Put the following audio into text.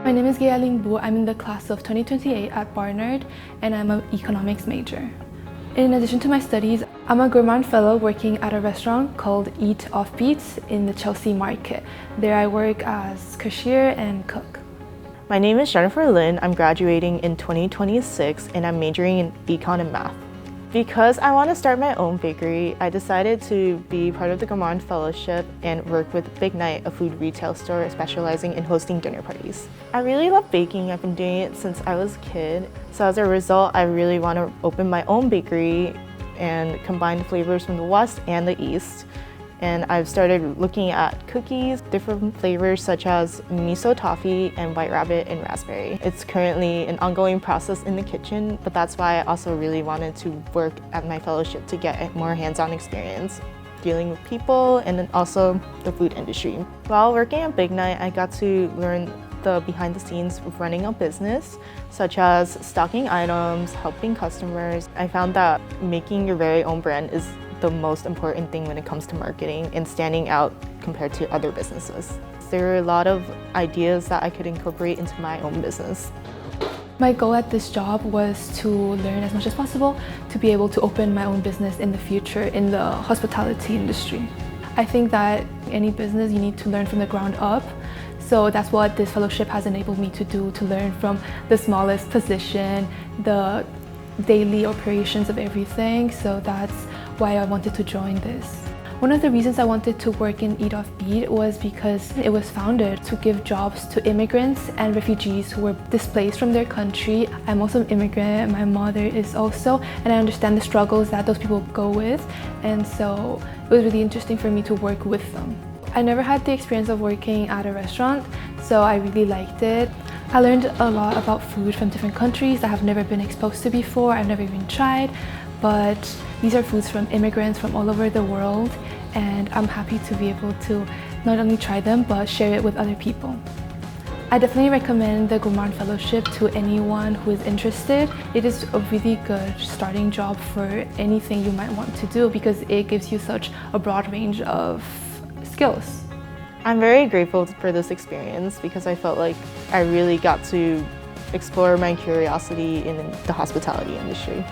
My name is Gayaling Bu. I'm in the class of 2028 at Barnard, and I'm an economics major. In addition to my studies, I'm a Gourmand Fellow working at a restaurant called Eat Offbeats in the Chelsea market. There I work as cashier and cook. My name is Jennifer Lin. I'm graduating in 2026 and I'm majoring in econ and math. Because I want to start my own bakery, I decided to be part of the Gourmand Fellowship and work with Big Night, a food retail store specializing in hosting dinner parties. I really love baking. I've been doing it since I was a kid. So as a result, I really want to open my own bakery and combine flavors from the West and the East. And I've started looking at cookies, different flavors such as miso toffee and white rabbit and raspberry. It's currently an ongoing process in the kitchen, but that's why I also really wanted to work at my fellowship to get more hands-on experience dealing with people and then also the food industry. While working at Big Night, I got to learn the behind the scenes of running a business, such as stocking items, helping customers. I found that making your very own brand is the most important thing when it comes to marketing and standing out compared to other businesses. There are a lot of ideas that I could incorporate into my own business. My goal at this job was to learn as much as possible to be able to open my own business in the future in the hospitality industry. I think that any business you need to learn from the ground up. So that's what this fellowship has enabled me to do, to learn from the smallest position, the daily operations of everything. So that's why I wanted to join this. One of the reasons I wanted to work in Eat Offbeat was because it was founded to give jobs to immigrants and refugees who were displaced from their country. I'm also an immigrant, my mother is also, and I understand the struggles that those people go with, and so it was really interesting for me to work with them. I never had the experience of working at a restaurant, so I really liked it. I learned a lot about food from different countries that I've never been exposed to before, I've never even tried, but these are foods from immigrants from all over the world, and I'm happy to be able to not only try them, but share it with other people. I definitely recommend the Gourmand Fellowship to anyone who is interested. It is a really good starting job for anything you might want to do because it gives you such a broad range of skills. I'm very grateful for this experience because I felt like I really got to explore my curiosity in the hospitality industry.